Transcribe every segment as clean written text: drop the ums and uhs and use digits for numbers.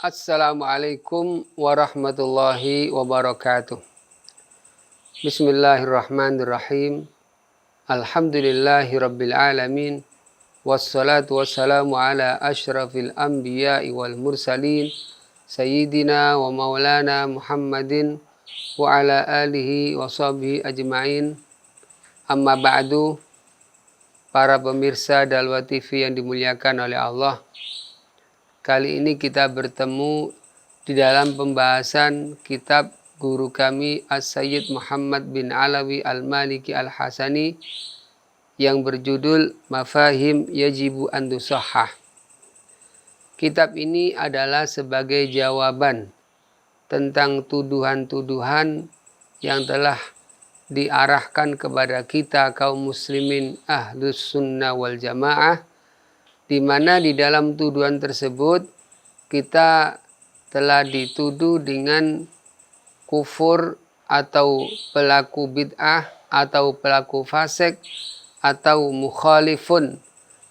Assalamualaikum warahmatullahi wabarakatuh. Bismillahirrahmanirrahim. Alhamdulillahi rabbil alamin. Wassalatu wassalamu ala ashrafil anbiya'i wal mursalin. Sayyidina wa maulana Muhammadin wa ala alihi wa sahbihi ajma'in. Amma ba'du. Para pemirsa Dalwa TV yang dimuliakan oleh Allah. Kali ini kita bertemu di dalam pembahasan kitab guru kami As-Sayyid Muhammad bin Alawi Al-Maliki Al-Hasani yang berjudul Mafahim Yajibu an Tusahhah. Kitab ini adalah sebagai jawaban tentang tuduhan-tuduhan yang telah diarahkan kepada kita kaum muslimin Ahlus Sunnah wal Jamaah, di mana di dalam tuduhan tersebut kita telah dituduh dengan kufur atau pelaku bid'ah atau pelaku fasik atau mukhalifun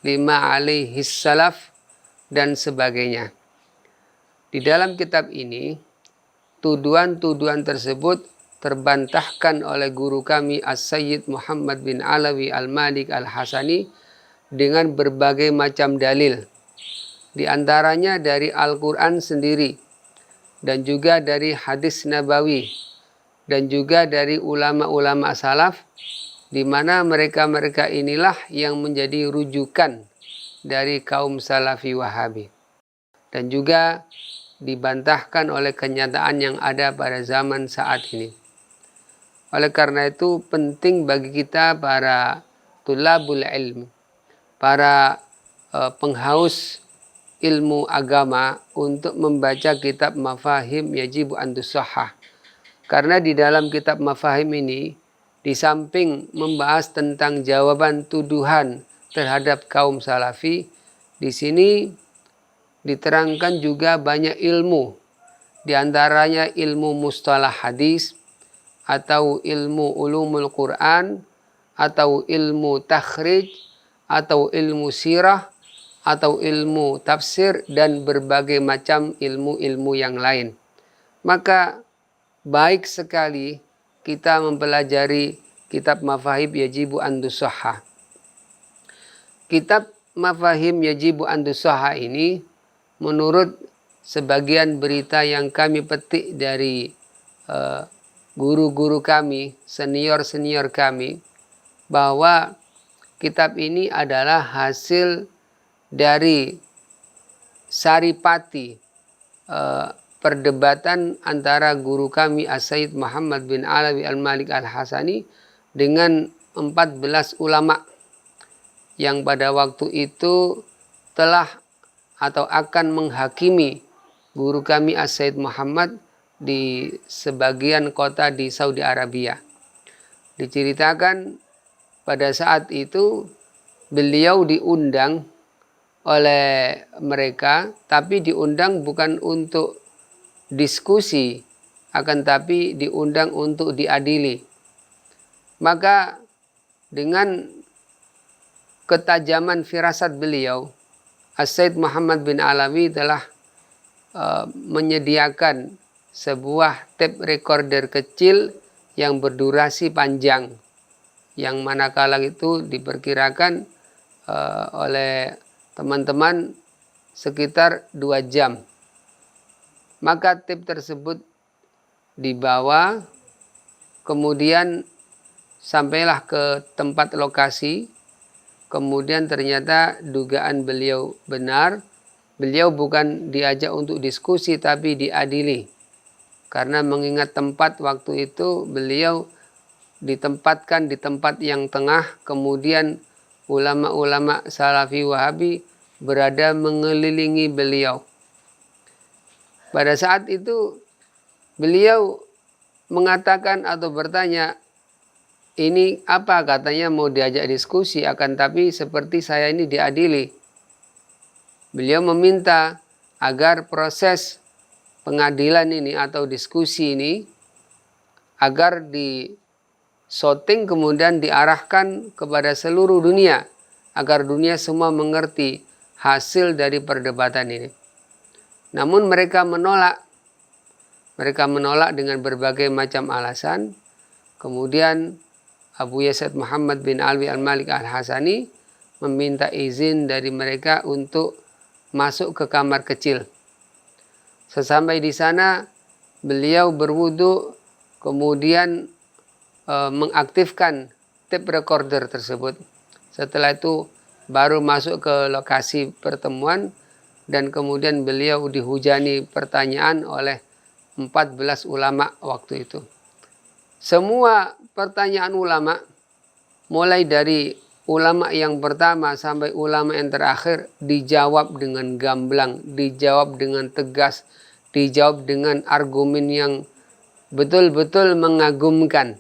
lima alaihi salaf dan sebagainya. Di dalam kitab ini tuduhan-tuduhan tersebut terbantahkan oleh guru kami As-Sayyid Muhammad bin Alawi Al-Malik Al-Hasani dengan berbagai macam dalil. Di antaranya dari Al-Quran sendiri, dan juga dari hadis nabawi, dan juga dari ulama-ulama salaf, di mana mereka-mereka inilah yang menjadi rujukan dari kaum salafi wahabi. Dan juga dibantahkan oleh kenyataan yang ada pada zaman saat ini. Oleh karena itu penting bagi kita para tulabul ilm, para penghaus ilmu agama untuk membaca kitab Mafahim Yajibu an Tusahhah. Karena di dalam kitab Mafahim ini, di samping membahas tentang jawaban tuduhan terhadap kaum salafi, di sini diterangkan juga banyak ilmu. Di antaranya ilmu mustalah hadis, atau ilmu ulumul Quran, atau ilmu takhrij, atau ilmu sirah, atau ilmu tafsir, dan berbagai macam ilmu-ilmu yang lain. Maka baik sekali kita mempelajari kitab Mafahim Yajibu an Tusahhah. Kitab Mafahim Yajibu an Tusahhah ini menurut sebagian berita yang kami petik dari guru-guru kami, senior-senior kami, bahwa kitab ini adalah hasil dari saripati perdebatan antara guru kami As-Sayyid Muhammad bin Alawi Al-Malik Al-Hasani dengan 14 ulama yang pada waktu itu telah atau akan menghakimi guru kami As-Sayyid Muhammad di sebagian kota di Saudi Arabia. Diceritakan pada saat itu beliau diundang oleh mereka, tapi diundang bukan untuk diskusi, akan tapi diundang untuk diadili. Maka dengan ketajaman firasat beliau, As-Sayyid Muhammad bin Alawi telah menyediakan sebuah tape recorder kecil yang berdurasi panjang, yang manakala itu diperkirakan oleh teman-teman sekitar 2 jam. Maka tape tersebut dibawa, kemudian sampailah ke tempat lokasi. Kemudian ternyata dugaan beliau benar. Beliau bukan diajak untuk diskusi, tapi diadili. Karena mengingat tempat waktu itu beliau ditempatkan di tempat yang tengah, kemudian ulama-ulama salafi wahabi berada mengelilingi beliau. Pada saat itu beliau mengatakan atau bertanya, ini apa, katanya mau diajak diskusi, akan tapi seperti saya ini diadili. Beliau meminta agar proses pengadilan ini atau diskusi ini agar di-shooting kemudian diarahkan kepada seluruh dunia, agar dunia semua mengerti hasil dari perdebatan ini. Namun mereka menolak. Mereka menolak dengan berbagai macam alasan. Kemudian Abu Yazid Muhammad bin Alwi al-Malik al-Hasani meminta izin dari mereka untuk masuk ke kamar kecil. Sesampai di sana beliau berwudu, kemudian mengaktifkan tape recorder tersebut. Setelah itu baru masuk ke lokasi pertemuan dan kemudian beliau dihujani pertanyaan oleh 14 ulama waktu itu. Semua pertanyaan ulama, mulai dari ulama yang pertama sampai ulama yang terakhir, dijawab dengan gamblang, dijawab dengan tegas, dijawab dengan argumen yang betul-betul mengagumkan.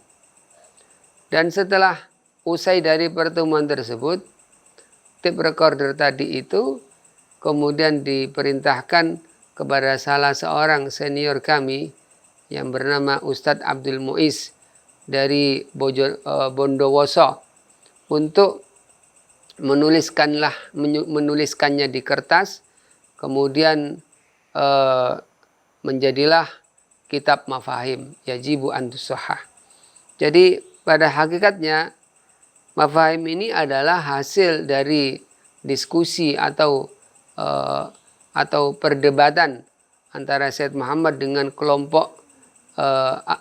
Dan setelah usai dari pertemuan tersebut, tape recorder tadi itu kemudian diperintahkan kepada salah seorang senior kami yang bernama Ustadz Abdul Muiz dari Bondowoso untuk menuliskannya di kertas, kemudian menjadilah kitab Mafahim Yajibu an Tusahhah. Jadi pada hakikatnya Mafahim ini adalah hasil dari diskusi atau perdebatan antara Said Muhammad dengan kelompok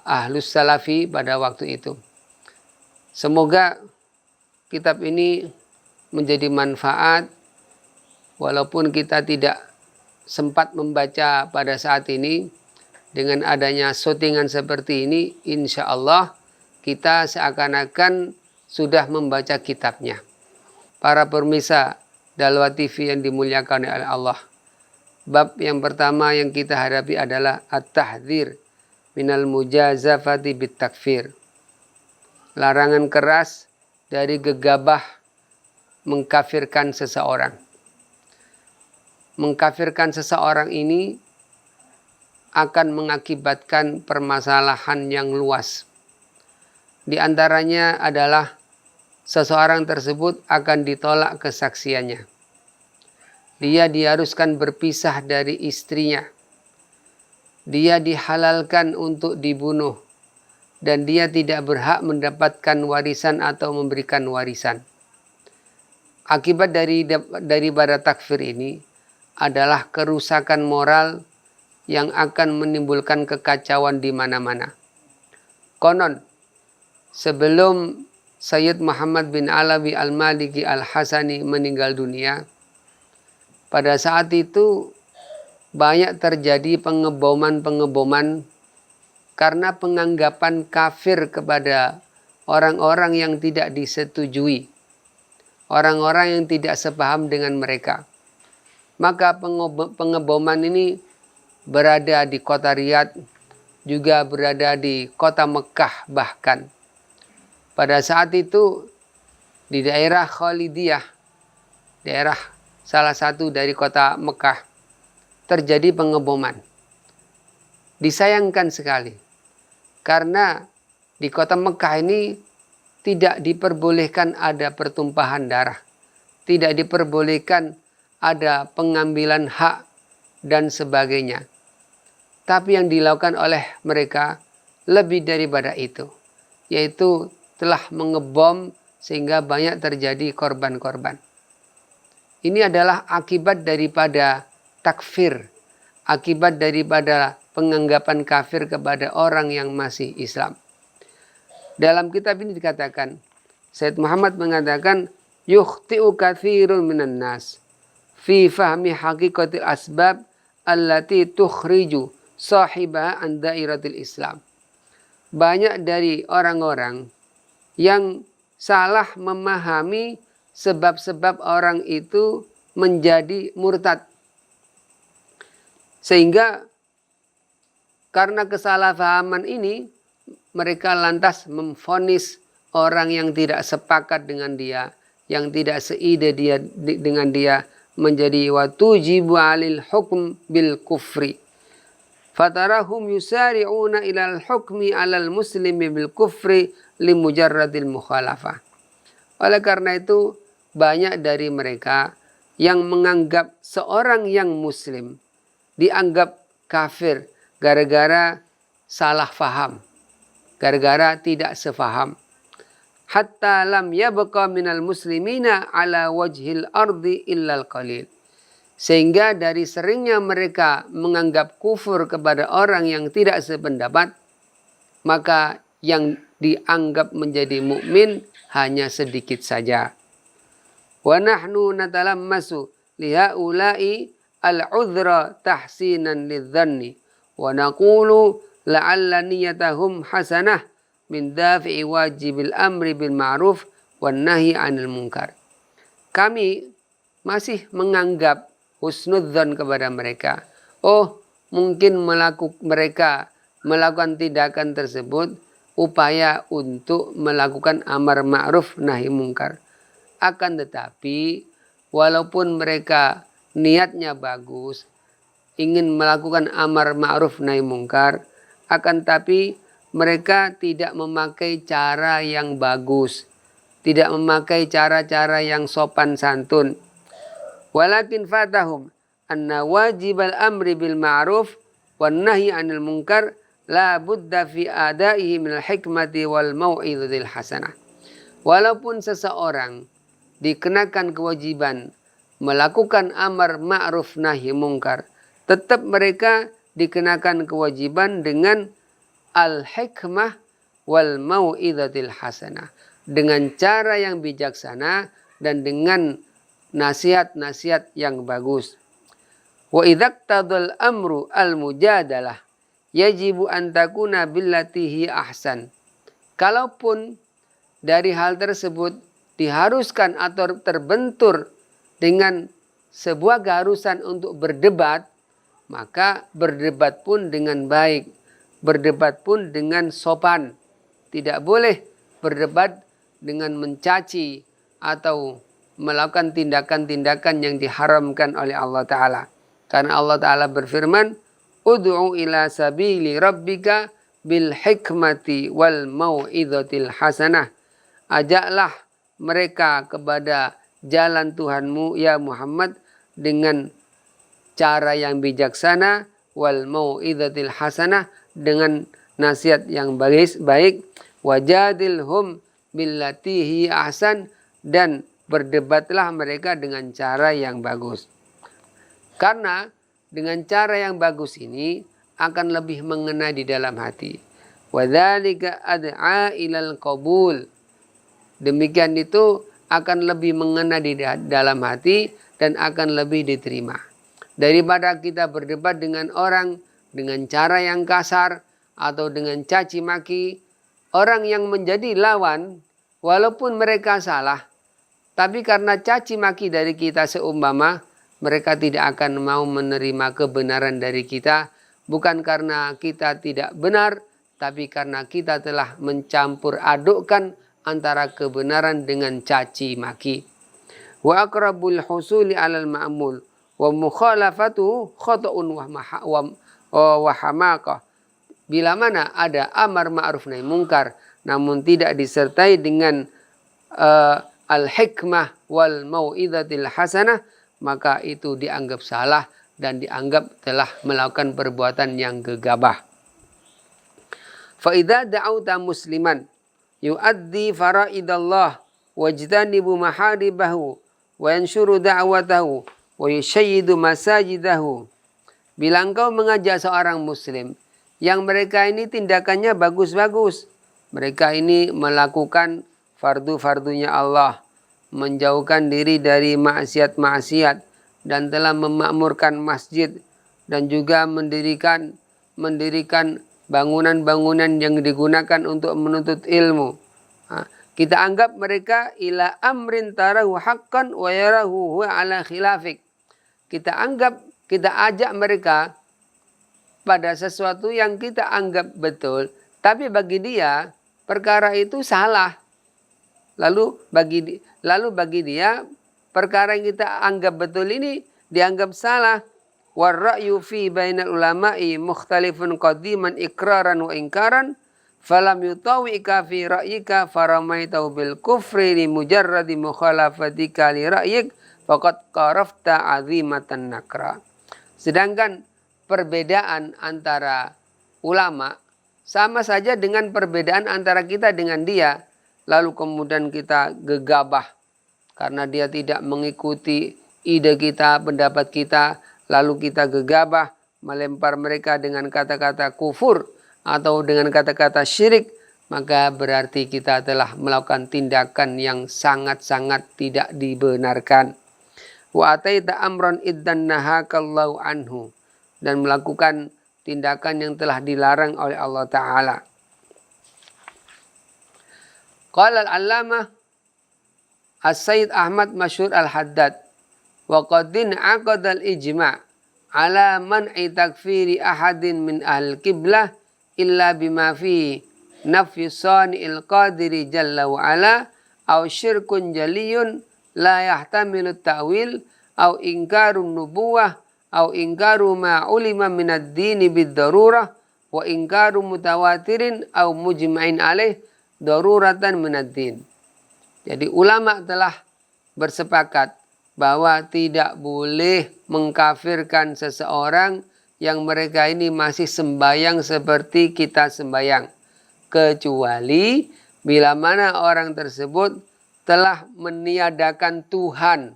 Ahlus Salafi pada waktu itu. Semoga kitab ini menjadi manfaat walaupun kita tidak sempat membaca pada saat ini. Dengan adanya syutingan seperti ini, insya Allah kita seakan-akan sudah membaca kitabnya. Para pemirsa Dalwa TV yang dimuliakan oleh Allah, bab yang pertama yang kita hadapi adalah at-tahdzir minal mujazafati bit takfir. Larangan keras dari gegabah mengkafirkan seseorang. Mengkafirkan seseorang ini akan mengakibatkan permasalahan yang luas. Di antaranya adalah seseorang tersebut akan ditolak kesaksiannya. Dia diharuskan berpisah dari istrinya. Dia dihalalkan untuk dibunuh. Dan dia tidak berhak mendapatkan warisan atau memberikan warisan. Akibat daripada takfir ini adalah kerusakan moral yang akan menimbulkan kekacauan di mana-mana. Konon, sebelum Sayyid Muhammad bin Alawi al-Maliki al-Hasani meninggal dunia, pada saat itu banyak terjadi pengeboman karena penganggapan kafir kepada orang-orang yang tidak disetujui, orang-orang yang tidak sepaham dengan mereka. Maka pengeboman ini berada di kota Riyadh, juga berada di kota Mekah bahkan. Pada saat itu di daerah Khalidiyah, daerah salah satu dari kota Mekah, terjadi pengeboman. Disayangkan sekali, karena di kota Mekah ini tidak diperbolehkan ada pertumpahan darah, tidak diperbolehkan ada pengambilan hak dan sebagainya. Tapi yang dilakukan oleh mereka lebih daripada itu, yaitu telah mengebom sehingga banyak terjadi korban-korban. Ini adalah akibat daripada takfir, akibat daripada penganggapan kafir kepada orang yang masih Islam. Dalam kitab ini dikatakan, Sayyid Muhammad mengatakan, yukhti'u katsirun minan nas fi fahmi haqiqatil asbab allati tukhriju sahibaha an dairatil Islam. Banyak dari orang-orang yang salah memahami sebab-sebab orang itu menjadi murtad. Sehingga karena kesalahpahaman ini, mereka lantas memvonis orang yang tidak sepakat dengan dia, yang tidak seide dengan dia, menjadi watujibu alil hukm bil kufri. Fatarahum yusari'una ilal hukmi alal muslimi bil kufri limujarradil mukhalafah. Oleh karena itu, banyak dari mereka yang menganggap seorang yang muslim dianggap kafir gara-gara salah faham, gara-gara tidak sefaham. Hatta lam yabqa minal muslimina ala wajhil ardi illal qalil. Sehingga dari seringnya mereka menganggap kufur kepada orang yang tidak sependapat, maka yang dianggap menjadi mukmin hanya sedikit saja. Wa nahnu natalammasu lihaula'i al-udhra tahsinan lidhanni wa naqulu la'alla niyatahum hasanah min dafi'i wajibil amri bil ma'ruf wan nahi 'anil munkar. Kami masih menganggap husnudzon kepada mereka. Oh, mungkin mereka melakukan tindakan tersebut upaya untuk melakukan amar ma'ruf nahi munkar. Akan tetapi walaupun mereka niatnya bagus, ingin melakukan amar ma'ruf nahi munkar, akan tapi mereka tidak memakai cara yang bagus, tidak memakai cara-cara yang sopan santun. Walakin fatahum anna wajibal amri bil ma'ruf wan nahyi 'anil munkar la budda fi adaihi minal hikmati wal mau'izatil hasanah. Walaupun seseorang dikenakan kewajiban melakukan amar ma'ruf nahi munkar, tetap mereka dikenakan kewajiban dengan al-hikmah wal mau'izatil hasanah, dengan cara yang bijaksana dan dengan nasihat-nasihat yang bagus. Wa idzaqtadal amru al-mujadalah yajibu an takuna billati hi ahsan. Kalaupun dari hal tersebut diharuskan atau terbentur dengan sebuah keharusan untuk berdebat, maka berdebat pun dengan baik, berdebat pun dengan sopan. Tidak boleh berdebat dengan mencaci atau melakukan tindakan-tindakan yang diharamkan oleh Allah Ta'ala. Karena Allah Ta'ala berfirman, Ud'u ila sabili rabbika bil hikmati wal mau'izatil hasanah. Ajaklah mereka kepada jalan Tuhanmu ya Muhammad dengan cara yang bijaksana, wal mau'izatil hasanah, dengan nasihat yang baik, wajadilhum billati hi ahsan, dan berdebatlah mereka dengan cara yang bagus. Karena dengan cara yang bagus ini akan lebih mengena di dalam hati. Wadzalika ad'a ilal qabul. Demikian itu akan lebih mengena di dalam hati dan akan lebih diterima. Daripada kita berdebat dengan orang dengan cara yang kasar atau dengan caci maki, orang yang menjadi lawan walaupun mereka salah, tapi karena caci maki dari kita seumpama, mereka tidak akan mau menerima kebenaran dari kita, bukan karena kita tidak benar, tapi karena kita telah mencampur adukkan antara kebenaran dengan caci maki. Wa aqrabul husuli 'alal ma'mul wa mukhalafatu khata'un wa hamaqah. Bila mana ada amar ma'ruf nahi munkar namun tidak disertai dengan al-hikmah wal mau'izatil hasanah, maka itu dianggap salah dan dianggap telah melakukan perbuatan yang gegabah. Fa idza da'auta musliman yu'addi faraidallah wajtanibu maharibahu wa yanshuru da'watahu wa yushayyidu masajidahu. Bila engkau mengajak seorang muslim yang mereka ini tindakannya bagus-bagus, mereka ini melakukan fardu-fardunya Allah, menjauhkan diri dari maksiat-maksiat, dan telah memakmurkan masjid dan juga mendirikan bangunan-bangunan yang digunakan untuk menuntut ilmu. Kita anggap mereka ila amrin tarahu haqqan wa yarahu huwa ala khilafik. Kita ajak mereka pada sesuatu yang kita anggap betul, tapi bagi dia perkara itu salah. Lalu bagi dia perkara yang kita anggap betul ini dianggap salah. Warra'yu fi bainal ulama'i mukhtalifun qadiman ikraran wa inkaran falam yutawi'ka fi ra'yika faramaitahu bil kufri li mujarradi mukhalafatika li ra'yik faqad qarafta 'azimatan nakra. Sedangkan perbedaan antara ulama sama saja dengan perbedaan antara kita dengan dia. Lalu kemudian kita gegabah karena dia tidak mengikuti ide kita, pendapat kita. Lalu kita gegabah melempar mereka dengan kata-kata kufur atau dengan kata-kata syirik. Maka berarti kita telah melakukan tindakan yang sangat-sangat tidak dibenarkan. Wa ataita amran iddan nahakallahu anhu. Dan melakukan tindakan yang telah dilarang oleh Allah Ta'ala. Qala al-allamah As-Sayyid Ahmad Masyhur Al-Haddad wa qadin aqadal ijma' ala man'i takfiri ahadin min al-qiblah illa bima fi nafyi sani'il qadiri jalla wa ala aw syirkun jaliyun la yahtamilu ta'wil aw ingkarun nubuwah aw ingkaru ma ulima minad dini bid darurah wa ingkaru mutawatirin aw mujma'in alaih daruratan minad din. Jadi ulama telah bersepakat bahwa tidak boleh mengkafirkan seseorang yang mereka ini masih sembayang seperti kita sembayang. Kecuali bila mana orang tersebut telah meniadakan Tuhan,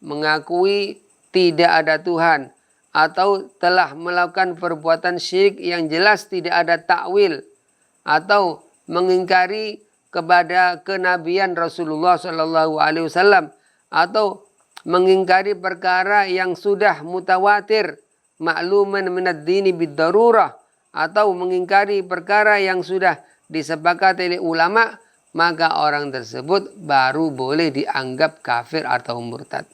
mengakui tidak ada Tuhan, atau telah melakukan perbuatan syirik yang jelas tidak ada takwil, atau mengingkari kepada kenabian Rasulullah SAW, atau mengingkari perkara yang sudah mutawatir, ma'luman minad dini bid darurah, atau mengingkari perkara yang sudah disepakati oleh ulama, maka orang tersebut baru boleh dianggap kafir atau murtad.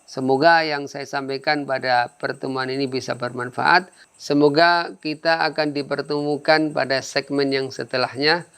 Semoga yang saya sampaikan pada pertemuan ini bisa bermanfaat. Semoga kita akan dipertemukan pada segmen yang setelahnya.